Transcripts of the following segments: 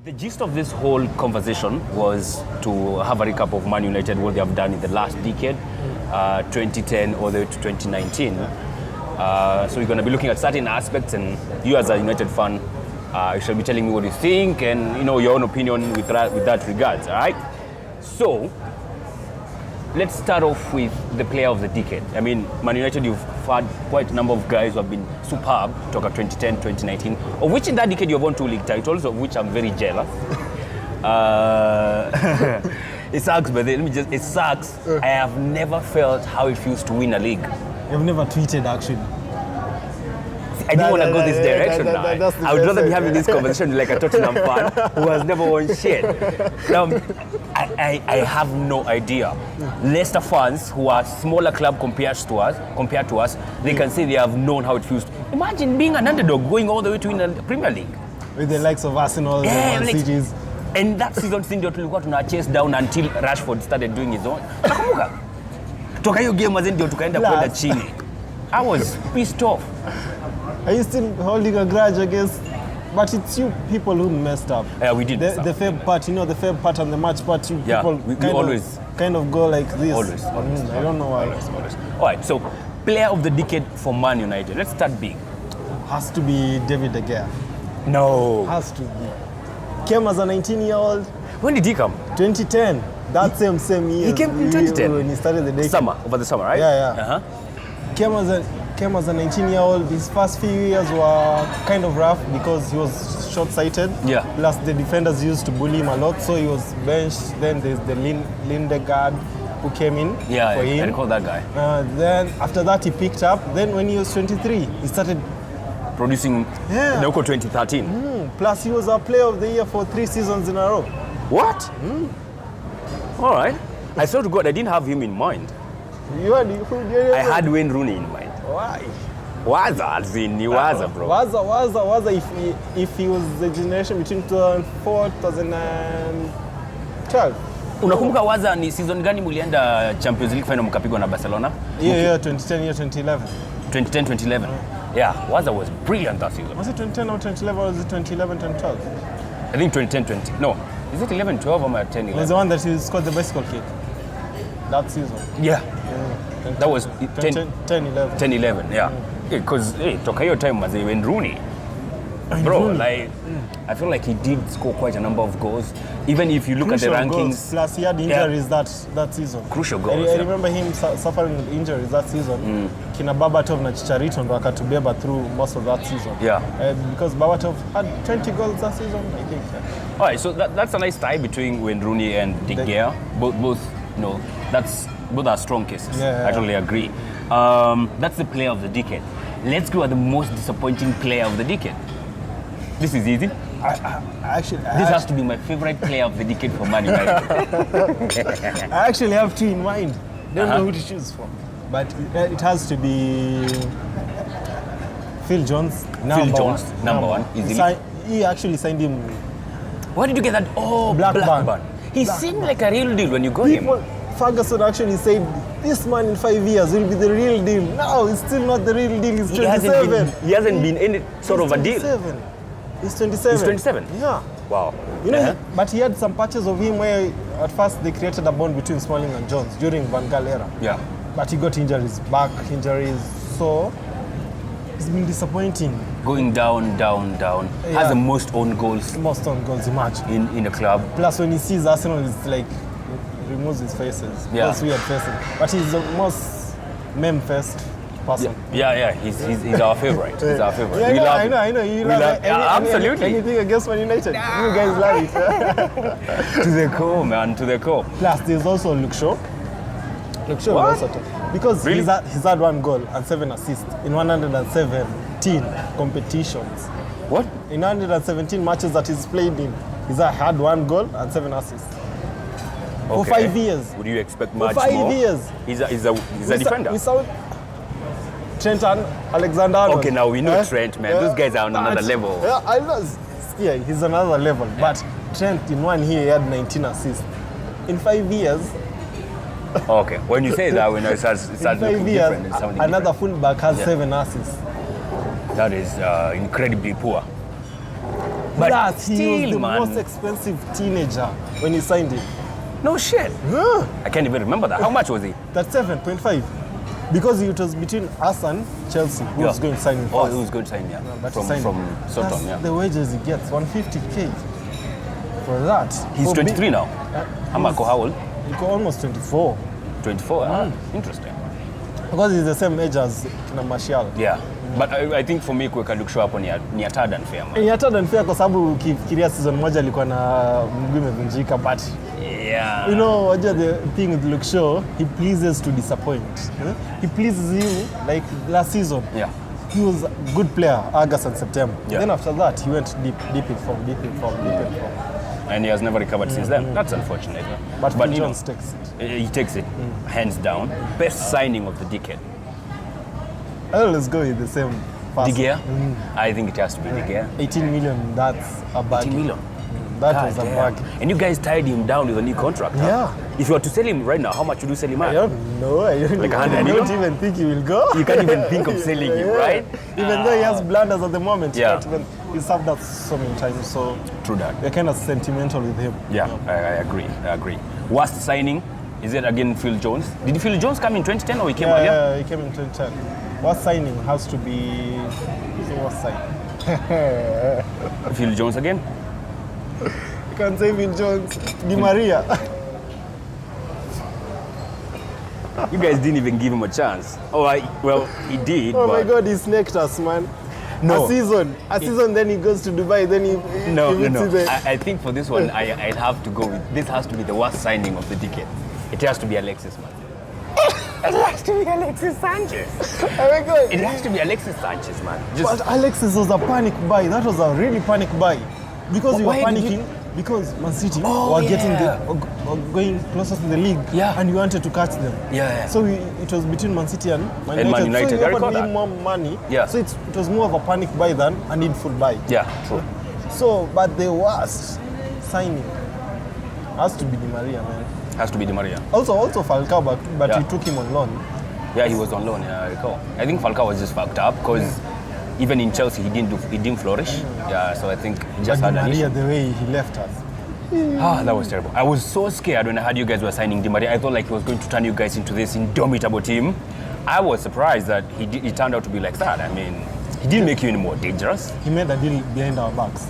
The gist of this whole conversation was to have a recap of Man United, what they have done in the last decade, 2010 all the way to 2019. So we're going to be looking at certain aspects, and you as a United fan, you shall be telling me what you think and your own opinion with that regards, all right? So let's start off with the player of the decade. I mean, Man United, you've had quite a number of guys who have been superb, talk about 2010, 2019, of which in that decade you've won 2 league titles, of which I'm very jealous. It sucks, but it sucks. I have never felt how it feels to win a league. You've never tweeted, actually. I didn't want to go this direction now. I would rather be having this conversation like a Tottenham fan who has never won shit. I have no idea. Leicester fans who are smaller club compared to us, they can say they have known how it feels. Imagine being an underdog going all the way to win the Premier League. With the likes of Arsenal and Cities. And that season ndio tulikuwa tuna chase down until Rashford started doing his own. Nakumbuka. Toka hiyo game ndio tukaenda kwenda chini. I was pissed off. Are you still holding a grudge against? But it's you people who messed up. Yeah, we did. The Feb part, the Feb part and the match part, people we always kind of go like this. Always. I don't know why. Always. All right, so player of the decade for Man United. Let's start big. Has to be David De Gea. No. Has to be. Came as a 19-year-old. When did he come? 2010. That same year. He came in 2010. When he started the decade. Over the summer, right? Yeah. Uh-huh. Came as a 19-year-old. His first few years were kind of rough because he was short-sighted. Yeah. Plus the defenders used to bully him a lot, so he was benched. Then there's the Lindegaard who came in for him. I recall that guy. Then after that he picked up. Then when he was 23, he started producing Noko 2013. Plus he was our player of the year for 3 seasons in a row. What? All right. I swear to God, I didn't have him in mind. I had Wayne Rooney in mind. Why? Waza, bro. Waza if he was the generation between 2004 2012. Unakumbuka Waza ni season gani mulienda Champions League final mkapigwa na Barcelona? Yeah, 2010, 2011. 2010, 2011. Yeah, Waza was brilliant that season. Was it 2010 or 2011 or was it 2011, 2012? I think 2010, 20. No. Is it 11, 12 or 10, 11? It was the one that he scored the bicycle kick. That season. Yeah. That was 10, 11. 10, 11, yeah. Because, toka hiyo time was Wayne Rooney. Bro, I feel like he did score quite a number of goals. Even if you look Crucial at the rankings. Goals, plus he had injuries that season. Crucial goals. I remember him suffering with injuries that season. Kina Babatov na Chicharito ndo akatubeba through most of that season. Yeah. Because Babatov had 20 goals that season, I think. Yeah. All right, so that's a nice tie between Wayne Rooney and De Gea. Both, both are strong cases. Yeah. I totally agree. That's the player of the decade. Let's go at the most disappointing player of the decade. This is easy. This has to be my favorite player of the decade for Man United. I actually have 2 in mind. Don't know who to choose from. But it has to be Phil Jones. Number one. Easily. He actually signed him. Why did you get that? Oh, Blackburn. He seemed like a real deal when you got him. Ferguson actually said, this man in 5 years will be the real deal. No, he's still not the real deal. He's 27. He hasn't been any sort of a deal. He's 27. He's 27? Yeah. Wow. But he had some patches of him where at first they created a bond between Smalling and Jones during Van Gaal era. Yeah. But he got injuries, back injuries. So it's been disappointing. Going down. Yeah. Has the most own goals. Most own goals in the club. Plus when he sees Arsenal, it's like removes his faces. Yeah. Those weird faces. But he's the most meme-faced person. Yeah. He's our favorite. He's our favorite. Yeah, we love I know. You love absolutely. Anything against Man United. You guys love it. To the core, man. To the core. Plus, there's also Luke Shaw. What? Because really? he's had 1 goal and 7 assists in 117 competitions. What? In 117 matches that he's played in, he's had 1 goal and 7 assists. For 5 years. Would you expect much more? For 5 more? years. He's a defender. Trent and Alexander-Arnold. Okay, now we know Trent, man. Those guys are on another level. Yeah, I know. Yeah, he's another level. Yeah. But Trent, in 1 year, he had 19 assists. In 5 years. Okay, when you say that, we know it starts looking different. Another fullback has 7 assists. That is incredibly poor. But Plus, he still, was the man. most expensive teenager when he signed him. No shit. I can't even remember that. How much was he? That's 7.5. Because it was between us and Chelsea, who was going to sign him Oh, first. he was going to sign, yeah. But from he signed from him. Soton, That's yeah. the wages he gets, 150k for that. He's For 23 now. Amako, how old? He's almost 24. 24. Interesting. Because he's the same age as kina Martial. Yeah. But I think for me kuweka Luke Shaw hapo ni hatari and fair, man. Ni hata unfair kwa sababu ukifikiria season moja alikuwa na mguu imevunjika, but Yeah. you know, wajua the thing with Luke Shaw, he pleases to disappoint. He pleases you like last season. Yeah. He was a good player, August and September. Yeah. Then after that, he went deep in form. And he has never recovered since then. That's unfortunate. But Phil you know, Jones takes it. he takes it hands down. Best signing of the decade. I always go with the same person. De Gea? I think it has to be De Gea. 18 million, that's a bag. 18 million. That God was a damn. bag. And you guys tied him down with a new contract. Huh? Yeah. If you were to sell him right now, how much would you sell him I at? don't know. I don't, Like 100 I million? don't even think he will go. You can't even think of selling him, right? Even though he has blunders at the moment. Yeah. But even, he served us so many times, so True that. we're kind of sentimental with him. Yeah, I agree. Worst signing, is it again Phil Jones? Did Phil Jones come in 2010 or he came earlier? Yeah, he came in 2010. What signing has to be... So what signing? Phil Jones again? You can say Phil Jones. Di Maria. You guys didn't even give him a chance. Well, he did. Oh my but God, he snaked us, man. No. A season, then he goes to Dubai, then he No. meets the... I think for this one, I'd have to go with, this has to be the worst signing of the decade. It has to be Alexis, man. It has to be Alexis Sanchez. Oh my God. It has to be Alexis Sanchez, man. But Alexis was a panic buy. That was a really panic buy. Because you were Why did panicking, because Man City Oh, were getting yeah. were going closer to the league, Yeah. and you wanted to catch them. Yeah. So it was between Man City and Man And Man United. United, So I you recall offered that. him more money. Yeah. So it was more of a panic buy than a needful buy. Yeah, true. So, but the worst signing has to be Di Maria, man. Has to be Di Maria. Also Falcao, but Yeah. we took him on loan. Yeah, he was on loan, yeah, I recall. I think Falcao was just fucked up because even in Chelsea, he didn't flourish. Yeah, so I think he just But had Di an issue. Maria, the way he left us. That was terrible. I was so scared when I heard you guys were signing Di Maria. I thought like he was going to turn you guys into this indomitable team. I was surprised that he turned out to be like that. I mean, he didn't make you any more dangerous. He made a deal behind our backs.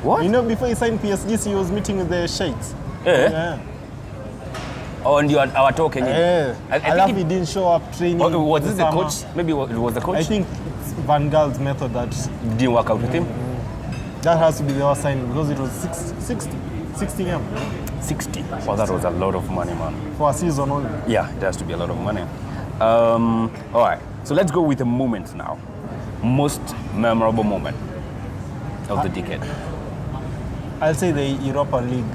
What? You know, before he signed PSG, he was meeting with the sheikhs. Yeah. Oh, and our talk, Kenyan. Yeah. I I love think he didn't show up training. was this the summer. coach? Maybe it was the coach. I think it's Van Gaal's method that Didn't work out with him. has to be the worst signing because it was 60 M 60. Oh, that was a lot of money, man. for a season only. Yeah, it has to be a lot of money. All right, so let's go with the moment now. Most memorable moment of the decade. I'll say the Europa League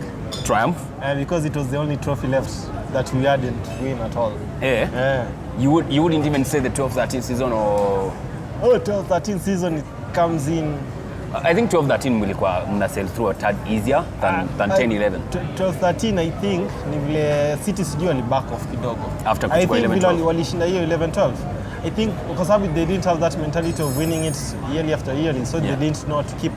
Triumph? because it was the only trophy left that we hadn't win at all. Yeah. Yeah. You wouldn't even say the 12-13 season or... Oh, 12-13 season it comes in. I think 12-13 mlikuwa mna sail through a tad easier than 10-11. 12-13 I think ni vile City sijui wali back off kidogo. After I kuchukua think 11-12. vile walishinda hiyo 11-12. I think because they didn't have that mentality of winning it yearly after yearly, so Yeah. they did not keep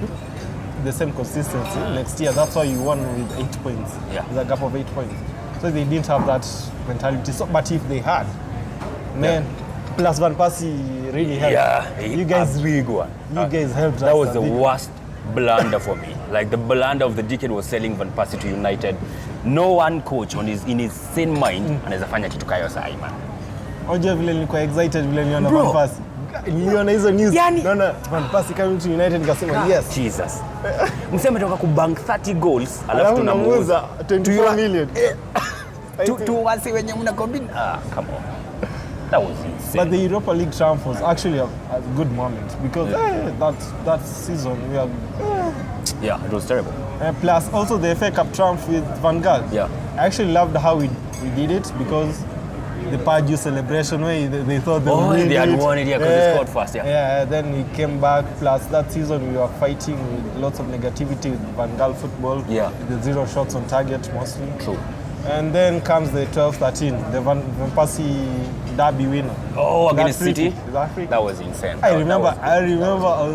the same consistency next year. That's why you won with 8 points. Yeah. There's a gap of 8 points. So they didn't have that mentality. So, but if they had, man, plus Van Persie really helped. Yeah, you guys, a big one. you guys helped That us was a the bit. worst blunder for me. Like the blunder of the decade was selling Van Persie to United. No one coach in his sane mind anaweza fanya kitu kayo sahi, man. Unajua vile nilikuwa excited vile niliona Bro. Van Persie. Niliona hizo news. Yani- Naona Van Persie coming to United nikasema yes. Jesus. Mseme ametoka kubank 30 goals alafu Alafu tunamuuza tunamuuza 24 million. tu wasi wenye mna combine. Come on. That was insane. But the Europa League triumph was actually a good moment because that season we had. Yeah, it was terrible. Plus also the FA Cup triumph with Van Gaal. Yeah. I actually loved how we did it because the Pardew celebration where they thought they would win they had it. won it, yeah, because they scored first, yeah. Yeah, then we came back. Plus that season we were fighting with lots of negativity with Van Gaal football. Yeah. The 0 shots on target mostly. True. And then comes the 12-13, the Van Persie derby winner. Oh, That against free City? kick, that free kick. That was insane. I That remember was-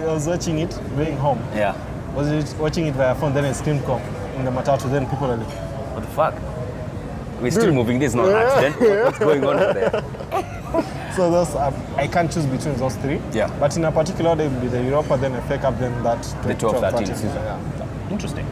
I was watching it going home. Yeah. Was it watching it via phone, then a screen call in the matatu, then people are like, What the fuck? We're still moving. This is not an accident. What's going on over there? so those I can't choose between those three. Yeah. But in a particular, they will be the Europa, then a FA Cup, then that The 12-13 season. Yeah. Interesting.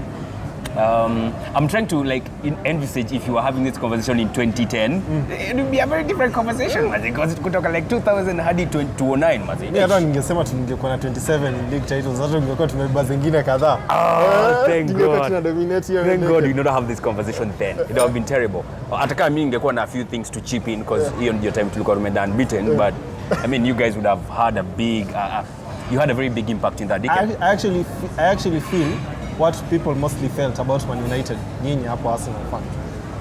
I'm trying to like envisage if you were having this conversation in 2010, it would be a very different conversation, because it could talk like 2000 hadi 2009, Mimi hata ningesema tungekuwa na 27 league titles, hata tungekuwa tumebeba zingine kadhaa. Thank God. Thank God we we don't have this conversation then. It would have been terrible. Hata kama mimi ningekuwa na a few things to chip in, because hiyo ndio time tulikuwa tumeenda unbeaten, but I mean you guys would have had a big you had a very big impact in that decade. I actually feel what people mostly felt about Man United, nyinyi hapo Arsenal fans.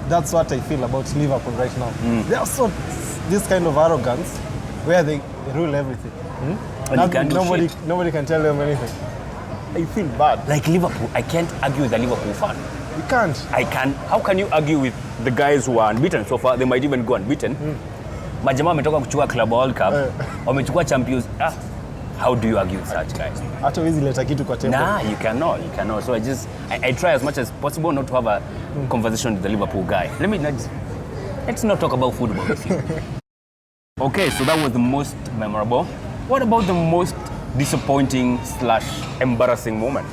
That's what I feel about Liverpool right now. They are so this kind of arrogance where they rule everything. Nobody can tell them anything. I feel bad. Like Liverpool, I can't argue with a Liverpool fan. You can't. I can. How can you argue with the guys who are unbeaten so far? They might even go unbeaten. Majamaa wametoka kuchukua Club World Cup, wamechukua Champions. How do you argue with such guys? Hata hizi leta kitu kwa table. Nah, you cannot. So I try as much as possible not to have a conversation with the Liverpool guy. Let's not talk about football with you. Okay, so that was the most memorable. What about the most disappointing / embarrassing moment?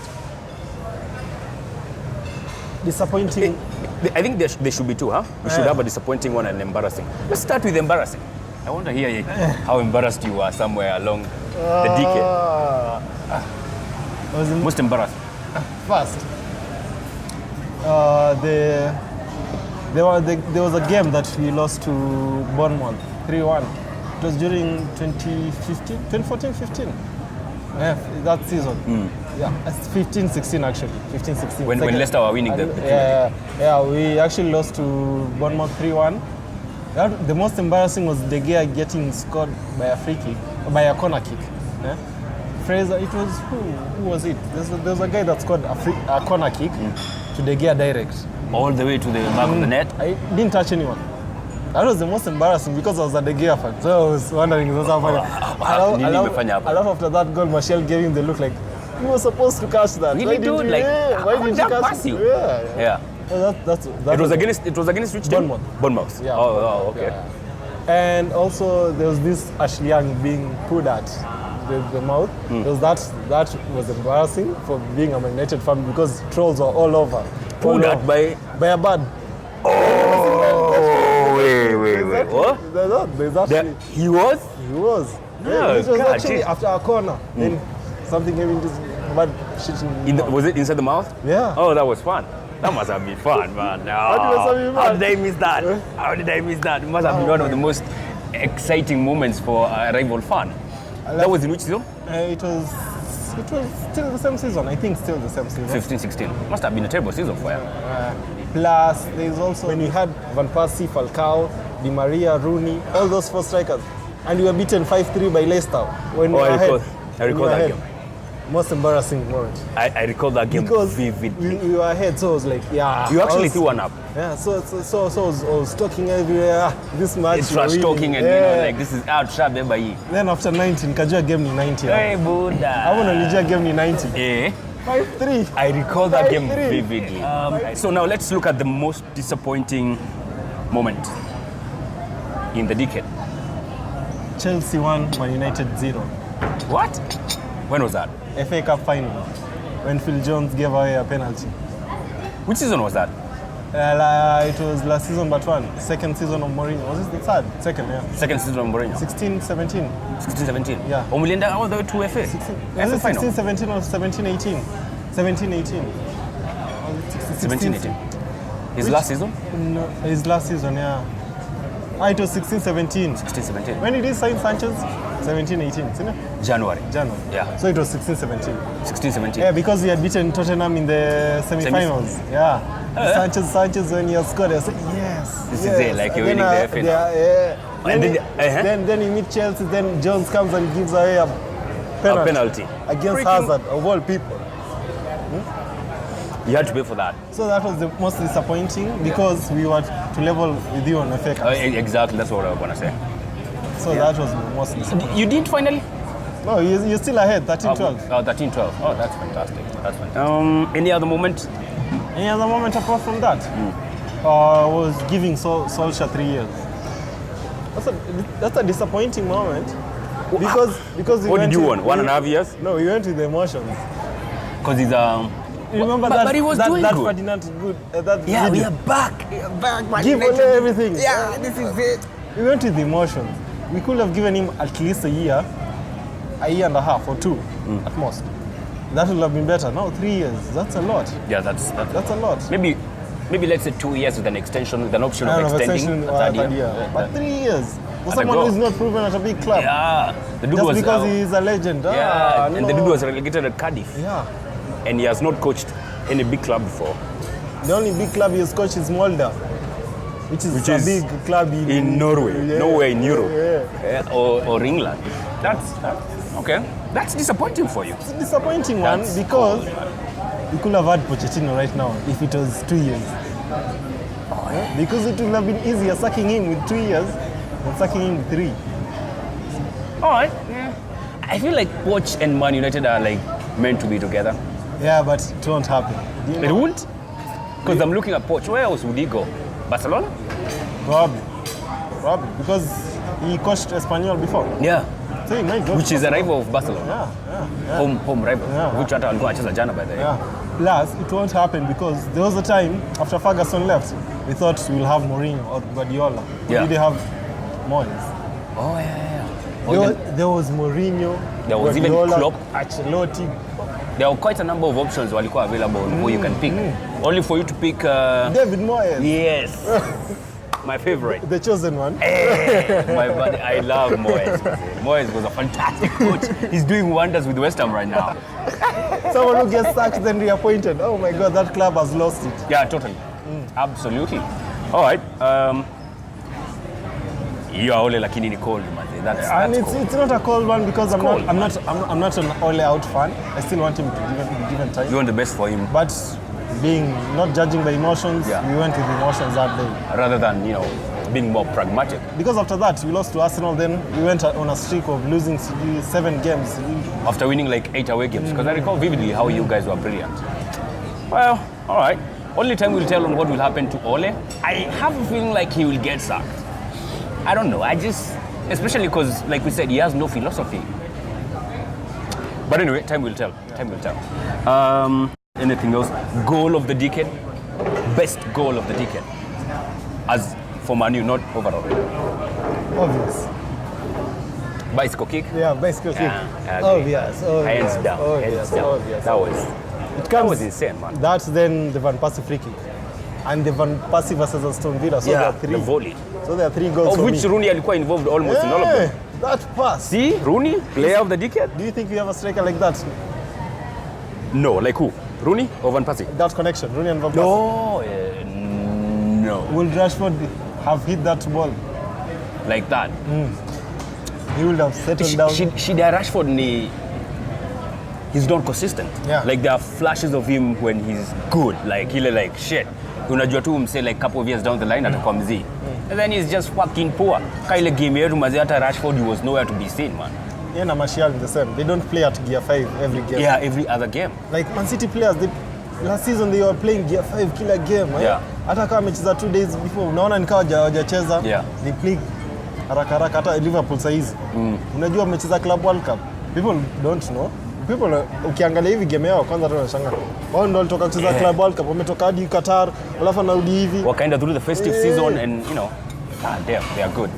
Disappointing. I think there should be two, huh? We should have a disappointing one and an embarrassing. Let's start with embarrassing. I want to hear how embarrassed you were somewhere along the decade. Most embarrassing. First, there was a game that we lost to Bournemouth 3-1. It was during 2014-15. Yeah, that season. Yeah, 15-16 actually. 15-16. When Leicester were winning the yeah, we actually lost to Bournemouth 3-1. The most embarrassing was De Gea getting scored by a free kick, by a corner kick. Yeah? Fraser, it was who was it? There was a guy that scored a corner kick to De Gea direct. All the way to the back of the net? I didn't touch anyone. That was the most embarrassing because I was a De Gea fan. So I was wondering what's happening. I love after that goal, Martial gave him the look like, you were supposed to catch that. Really, dude? Why did you catch you? Yeah. Well, It was against which team? Bournemouth. Yeah. Oh, okay. Yeah. And also there was this Ashley Young being pulled at the mouth. Because that was embarrassing for being a Man United fan because trolls were all over. Pulled at by a bird. Oh, wait. What? He was? He was. Yeah, it was actually after a corner. Then something came into this bird shitting. Was it inside the mouth? Yeah. Oh, that was fun. That must have been fun, man. How did I miss that? It must have been one of the most exciting moments for a rival fan. That was in which season? It was still the same season. I think still the same season. 15-16. Must have been a terrible season for you. Plus, there's also when you had Van Persie, Falcao, Di Maria, Rooney, all those four strikers, and you were beaten 5-3 by Leicester. I recall that game. Most embarrassing moment. I recall that game because vividly. We were ahead, so I was like, yeah. You actually threw one up. Yeah, so I was talking everywhere. This match. It's trash talking and like this is out trap there by you. Then after 19, kajua game ni 90. Hey, Buddha. I want to nijua game ni 90. 5-3. I recall that game vividly. So now let's look at the most disappointing moment in the decade. Chelsea 1, Man United 0. What? When was that? FA Cup final, when Phil Jones gave away a penalty. Which season was that? It was last season but one. Second season of Mourinho. Was it the third? Second, yeah. Second season of Mourinho. 16-17. 16-17? Yeah. Omulinda all the way to FA? 16-17 or 17-18? 17-18. 17-18. His last season? No, his last season, yeah. It was 16-17. 16-17. When did he sign Sanchez? 17-18, isn't it? January. Yeah. So it was 16-17. 16-17. Yeah, because he had beaten Tottenham in the semi-finals. Yeah. Sanchez when he had scored, I said, yes. This is it, like you're winning the FA. Then he meets Chelsea, then Jones comes and gives away a penalty. Against Hazard, of all people. You had to pay for that. So that was the most disappointing because we were to level with you on FA Cup. Exactly, that's what I was going to say. So that was the most disappointing. You did finally? No, you're still ahead, 13-12. Oh, 13-12. Oh, that's fantastic. That's fine. Any other moment? Any other moment apart from that? Was giving Solskjaer 3 years. That's a disappointing moment. Because we What went did you with- want? 1.5 years? No, we went with the emotions. Because he's You remember but he was doing that good. Ferdinand good that yeah, we video? are back. We are back. Man Give United. away everything. Yeah, this is it. We went with the emotions. We could have given him at least a year and a half or 2 at most. That would have been better. Now 3 years. That's a lot. Yeah, that's That's a lot. maybe let's say 2 years with an extension, with an option I of don't know, extending extension, a third year. year. But 3 years for At a someone go. who's not proven at a big club. Yeah, the dude Just was because he's a legend. yeah, and the no. dude was relegated at Cardiff, Yeah. and he has not coached any big club before. The only big club he has coached is Molde, which is a big club in Norway, nowhere in Europe, Yeah. or England. That's okay. That's disappointing for you. It's a disappointing one That's because cold, man. we could have had Pochettino right now if it was 2 years. Because it would have been easier sacking him with 2 years than sacking him with 3. All right. Yeah. I feel like Poch and Man United are like meant to be together. Yeah, but it won't happen. Do you It know? won't? Because I'm looking at Poch. Where else would he go? Barcelona? Probably. Because he coached Espanyol before. Yeah. So he might go Which to is a rival of Barcelona. Yeah. Home rival. Yeah. Which hata walikuwa wanacheza jana by the way. Yeah. Plus, it won't happen because there was a time after Ferguson left, we thought we'll have Mourinho or Guardiola. Yeah. Did they have Moyes? Oh yeah. There was Mourinho, There was even Guardiola, Klopp. Ancelotti. There are quite a number of options walikuwa available who you can pick. Only for you to pick David Moyes, yes. My favorite. the chosen one. My buddy, I love Moyes. Moyes was a fantastic coach. He's doing wonders with West Ham right now. Someone who gets sacked then reappointed. Oh my God, that club has lost it. Yeah, totally. Absolutely. All right. You are Ole lakini ni cold, man. That's And cold. it's not a cold one because I'm cold, not an all out fan. I still want him to be given time. You want the best for him But being not judging by emotions, Yeah. we went with emotions that day. rather than, being more pragmatic. Because after that, we lost to Arsenal. Then we went on a streak of losing 7 games. After winning like 8 away games. Because I recall vividly how you guys were brilliant. Well, all right. Only time will tell on what will happen to Ole. I have a feeling like he will get sacked. I don't know. Especially because, like we said, he has no philosophy. But anyway, time will tell. Time will tell. Anything else? Goal of the decade? Best goal of the decade? As for Man U, not overall. Obvious. Bicycle kick? Yeah, bicycle kick. Yeah, I agree. Obvious. Hands down. Hands down. Obvious. That was insane, man. That's then the Van Persie free kick. And the Van Persie versus Aston Villa. So there are 3. the volley. So there are 3 goals Of for which me. Rooney alikuwa involved almost in all of them. That pass. See, Rooney, player of the decade? Do you think we have a striker like that? No, like who? Rooney or Van Persie? That connection, Rooney and Van Persie. No, no, Will Rashford have hit that ball? like that. He would have settled down. Shida Rashford he's not consistent. Yeah. Like there are flashes of him when he's good, like like shit. Unajua tu mse like couple of years down the line atakuwa mzee. And then he's just fucking poor. Kaile game yetu mazee hata Rashford he was nowhere to be seen, man. Yeah, and Martial the same. They don't play at gear 5 every game. Yeah, every other game. Like Man City players, last season they were playing gear 5 kila game. Yeah. Hata kama amecheza 2 days before, unaona nikawa hawajacheza. Yeah. They play haraka hata Liverpool saizi. Unajua wamecheza Club World Cup. People don't know. People ukiangalia hivi game yao kwanza tu wanashangaa. Wao ndio walitoka kucheza Club World Cup, wametoka hadi Qatar, alafu narudi hivi. Wakaenda through the festive season and damn, they are good.